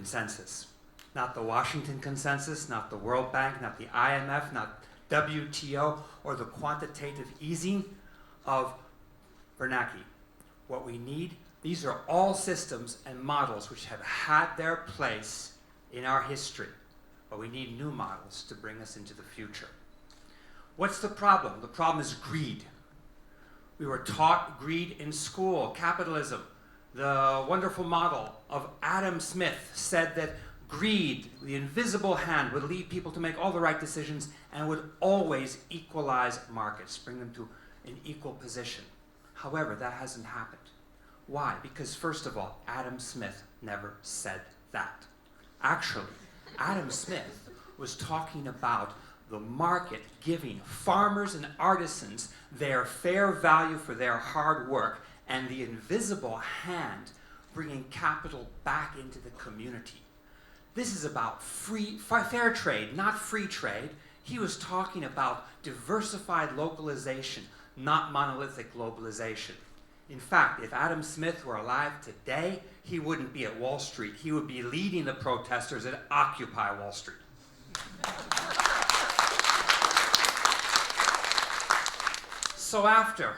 consensus. Not the Washington Consensus, not the World Bank, not the IMF, not WTO, or the quantitative easing of Bernanke. What we need, these are all systems and models which have had their place in our history, but we need new models to bring us into the future. What's the problem? The problem is greed. We were taught greed in school, capitalism. The wonderful model of Adam Smith said that greed, the invisible hand, would lead people to make all the right decisions and would always equalize markets, bring them to an equal position. However, that hasn't happened. Why? Because first of all, Adam Smith never said that. Actually, Adam Smith was talking about the market giving farmers and artisans their fair value for their hard work, and the invisible hand bringing capital back into the community. This is about fair trade, not free trade. He was talking about diversified localization, not monolithic globalization. In fact, if Adam Smith were alive today, he wouldn't be at Wall Street. He would be leading the protesters at Occupy Wall Street. So after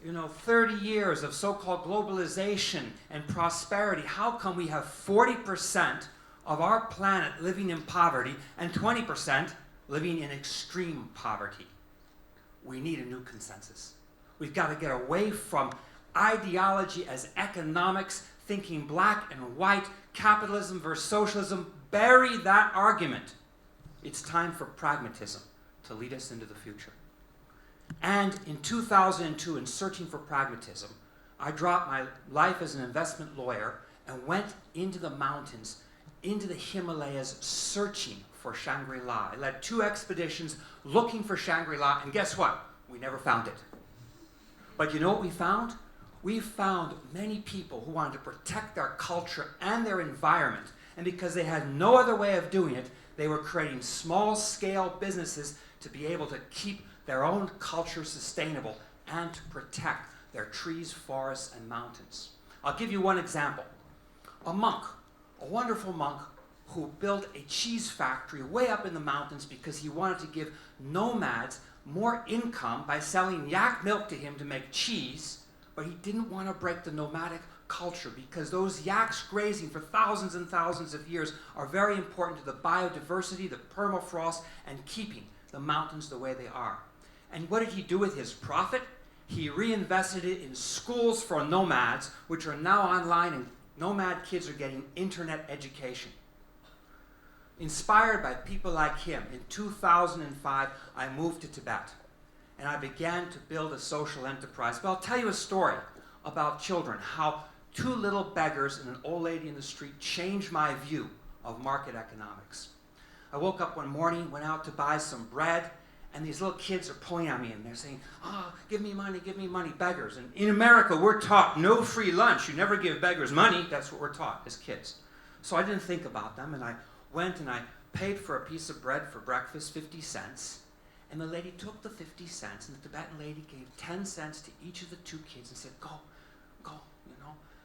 30 years of so-called globalization and prosperity, how come we have 40% of our planet living in poverty and 20% living in extreme poverty? We need a new consensus. We've got to get away from ideology as economics, thinking black and white, capitalism versus socialism. Bury that argument. It's time for pragmatism to lead us into the future. And in 2002, in searching for pragmatism, I dropped my life as an investment lawyer and went into the mountains, into the Himalayas, searching for Shangri-La. I led 2 expeditions looking for Shangri-La, and guess what? We never found it. But you know what we found? We found many people who wanted to protect their culture and their environment, and because they had no other way of doing it, they were creating small-scale businesses to be able to keep their own culture sustainable and to protect their trees, forests, and mountains. I'll give you one example. A monk, a wonderful monk, who built a cheese factory way up in the mountains because he wanted to give nomads more income by selling yak milk to him to make cheese, but he didn't want to break the nomadic culture because those yaks grazing for thousands and thousands of years are very important to the biodiversity, the permafrost, and keeping the mountains the way they are. And what did he do with his profit? He reinvested it in schools for nomads, which are now online, and nomad kids are getting internet education. Inspired by people like him, in 2005, I moved to Tibet, and I began to build a social enterprise. But I'll tell you a story about children, how 2 little beggars and an old lady in the street changed my view of market economics. I woke up one morning, went out to buy some bread, and these little kids are pulling at me, and they're saying, give me money, beggars. And in America, we're taught no free lunch. You never give beggars money. That's what we're taught as kids. So I didn't think about them, and I went and I paid for a piece of bread for breakfast, 50 cents. And the lady took the 50 cents, and the Tibetan lady gave 10 cents to each of the 2 kids and said, go,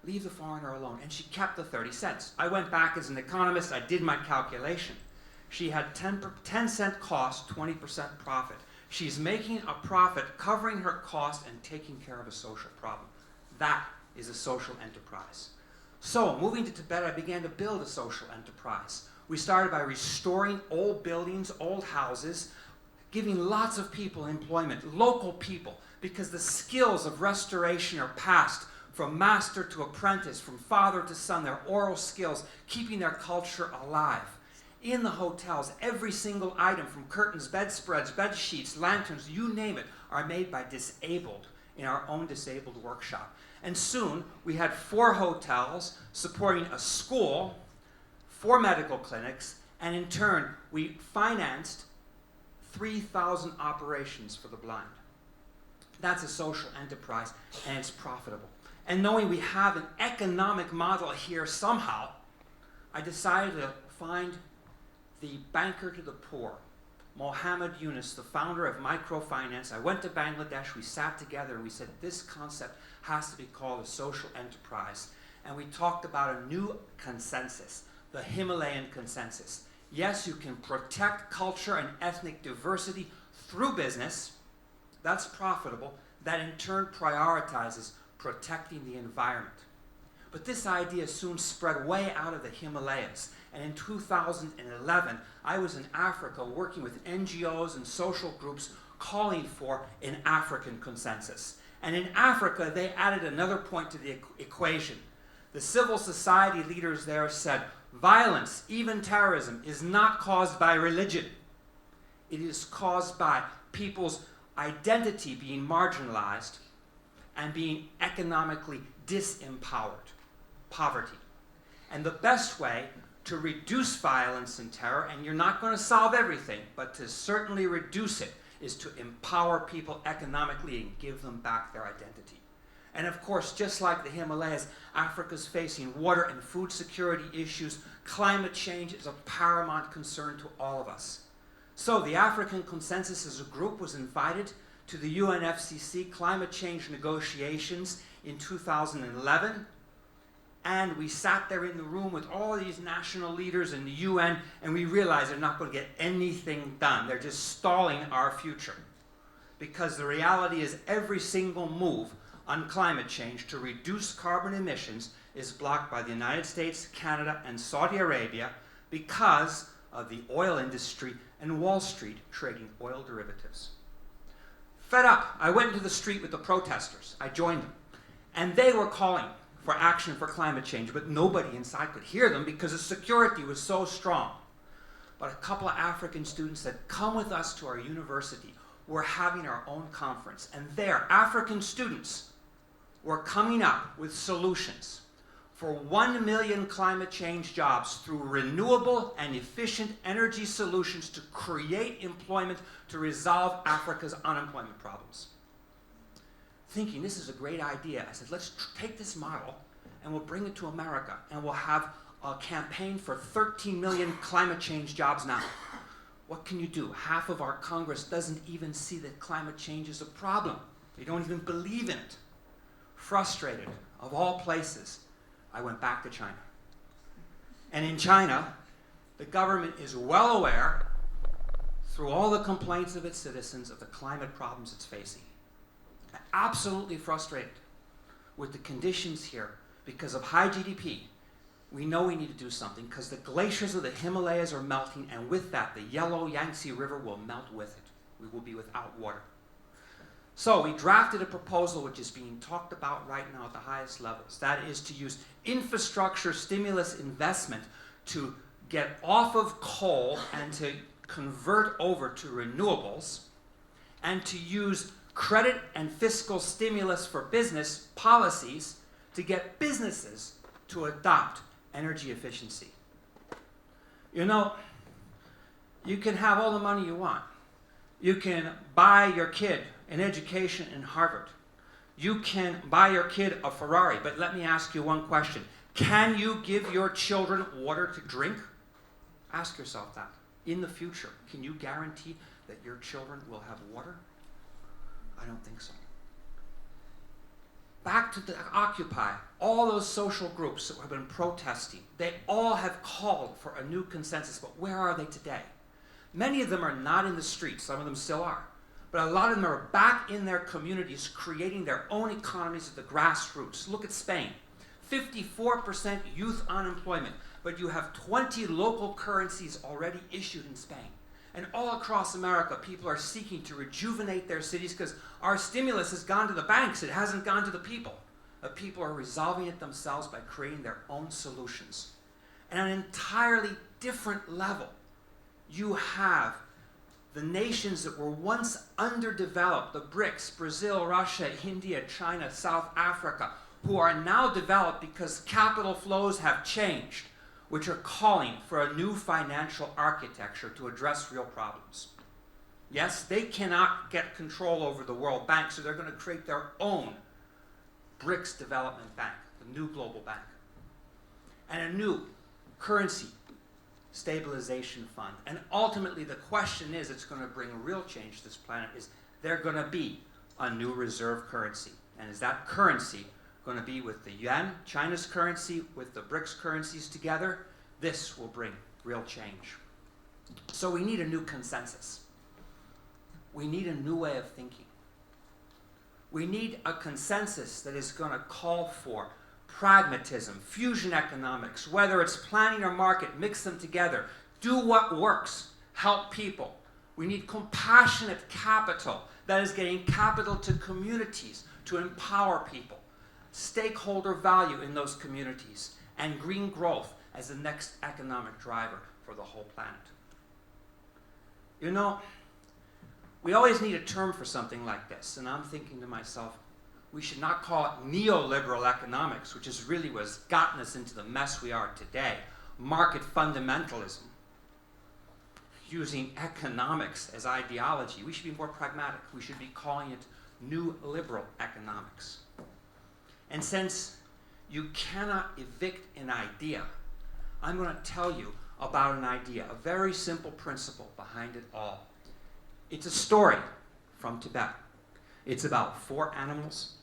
leave the foreigner alone. And she kept the 30 cents. I went back as an economist. I did my calculation. She had 10 cent cost, 20% profit. She's making a profit, covering her cost, and taking care of a social problem. That is a social enterprise. So, moving to Tibet, I began to build a social enterprise. We started by restoring old buildings, old houses, giving lots of people employment, local people, because the skills of restoration are passed from master to apprentice, from father to son, their oral skills, keeping their culture alive. In the hotels, every single item from curtains, bedspreads, bed sheets, lanterns, you name it, are made by disabled in our own disabled workshop. And soon, we had 4 hotels supporting a school, 4 medical clinics, and in turn, we financed 3,000 operations for the blind. That's a social enterprise, and it's profitable. And knowing we have an economic model here somehow, I decided to find the banker to the poor, Mohammed Yunus, the founder of microfinance. I went to Bangladesh, we sat together, and we said, this concept has to be called a social enterprise. And we talked about a new consensus, the Himalayan Consensus. Yes, you can protect culture and ethnic diversity through business. That's profitable. That in turn prioritizes protecting the environment. But this idea soon spread way out of the Himalayas. And in 2011, I was in Africa working with NGOs and social groups calling for an African consensus. And in Africa, they added another point to the equation. The civil society leaders there said, violence, even terrorism, is not caused by religion. It is caused by people's identity being marginalized and being economically disempowered, poverty. And the best way to reduce violence and terror, and you're not going to solve everything, but to certainly reduce it, is to empower people economically and give them back their identity. And of course, just like the Himalayas, Africa's facing water and food security issues. Climate change is a paramount concern to all of us. So the African Consensus as a group was invited to the UNFCCC climate change negotiations in 2011. And we sat there in the room with all these national leaders in the UN, and we realized they're not going to get anything done. They're just stalling our future. Because the reality is every single move on climate change to reduce carbon emissions is blocked by the United States, Canada, and Saudi Arabia because of the oil industry and Wall Street trading oil derivatives. Fed up, I went into the street with the protesters. I joined them. And they were calling for action for climate change, but nobody inside could hear them because the security was so strong. But a couple of African students said, come with us to our university. We're having our own conference. And there, African students were coming up with solutions for 1 million climate change jobs through renewable and efficient energy solutions to create employment to resolve Africa's unemployment problems. Thinking this is a great idea, I said, let's take this model and we'll bring it to America and we'll have a campaign for 13 million climate change jobs now. What can you do? Half of our Congress doesn't even see that climate change is a problem. They don't even believe in it. Frustrated, of all places, I went back to China. And in China, the government is well aware, through all the complaints of its citizens, of the climate problems it's facing. Absolutely frustrated with the conditions here because of high GDP. We know we need to do something because the glaciers of the Himalayas are melting, and with that, the yellow Yangtze River will melt with it. We will be without water. So we drafted a proposal which is being talked about right now at the highest levels. That is to use infrastructure stimulus investment to get off of coal and to convert over to renewables, and to use credit and fiscal stimulus for business policies to get businesses to adopt energy efficiency. You know, you can have all the money you want. You can buy your kid an education in Harvard. You can buy your kid a Ferrari, but let me ask you one question. Can you give your children water to drink? Ask yourself that. In the future, can you guarantee that your children will have water? I don't think so. Back to the Occupy, all those social groups that have been protesting, they all have called for a new consensus, but where are they today? Many of them are not in the streets, some of them still are. But a lot of them are back in their communities creating their own economies at the grassroots. Look at Spain. 54% youth unemployment, but you have 20 local currencies already issued in Spain. And all across America, people are seeking to rejuvenate their cities because our stimulus has gone to the banks. It hasn't gone to the people. The people are resolving it themselves by creating their own solutions. And on an entirely different level, you have the nations that were once underdeveloped, the BRICS, Brazil, Russia, India, China, South Africa, who are now developed because capital flows have changed, which are calling for a new financial architecture to address real problems. Yes, they cannot get control over the World Bank, so they're going to create their own BRICS Development Bank, the new global bank, and a new currency stabilization fund. And ultimately, the question is, it's going to bring real change to this planet, is there going to be a new reserve currency? And is that currency going to be with the yuan, China's currency, with the BRICS currencies together? This will bring real change. So we need a new consensus. We need a new way of thinking. We need a consensus that is going to call for pragmatism, fusion economics, whether it's planning or market, mix them together, do what works, help people. We need compassionate capital, that is getting capital to communities to empower people, stakeholder value in those communities, and green growth as the next economic driver for the whole planet. You know, we always need a term for something like this, and I'm thinking to myself, we should not call it neoliberal economics, which is really what's gotten us into the mess we are today, market fundamentalism, using economics as ideology. We should be more pragmatic. We should be calling it new liberal economics. And since you cannot evict an idea, I'm going to tell you about an idea, a very simple principle behind it all. It's a story from Tibet. It's about 4 animals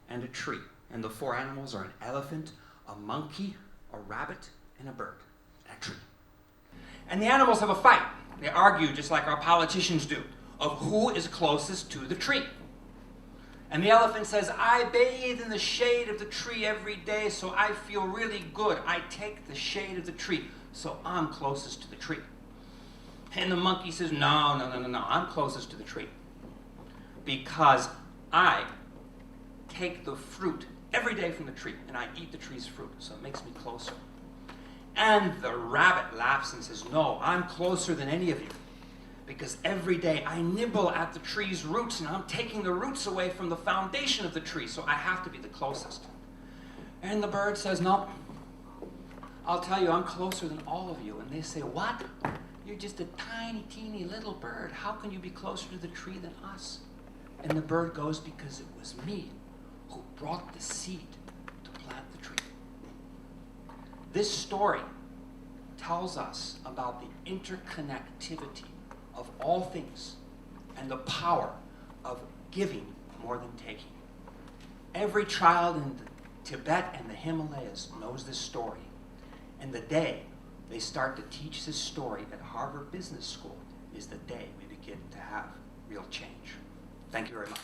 and a tree. And the 4 animals are an elephant, a monkey, a rabbit, and a bird, and a tree. And the animals have a fight. They argue just like our politicians do, of who is closest to the tree. And the elephant says, I bathe in the shade of the tree every day, so I feel really good. I take the shade of the tree, so I'm closest to the tree. And the monkey says, no, I'm closest to the tree. Because I take the fruit every day from the tree, and I eat the tree's fruit, so it makes me closer. And the rabbit laughs and says, no, I'm closer than any of you. Because every day I nibble at the tree's roots, and I'm taking the roots away from the foundation of the tree, so I have to be the closest. And the bird says, no, I'll tell you, I'm closer than all of you. And they say, what? You're just a tiny, teeny little bird. How can you be closer to the tree than us? And the bird goes, because it was me who brought the seed to plant the tree. This story tells us about the interconnectivity of all things and the power of giving more than taking. Every child in Tibet and the Himalayas knows this story. And the day they start to teach this story at Harvard Business School is the day we begin to have real change. Thank you very much.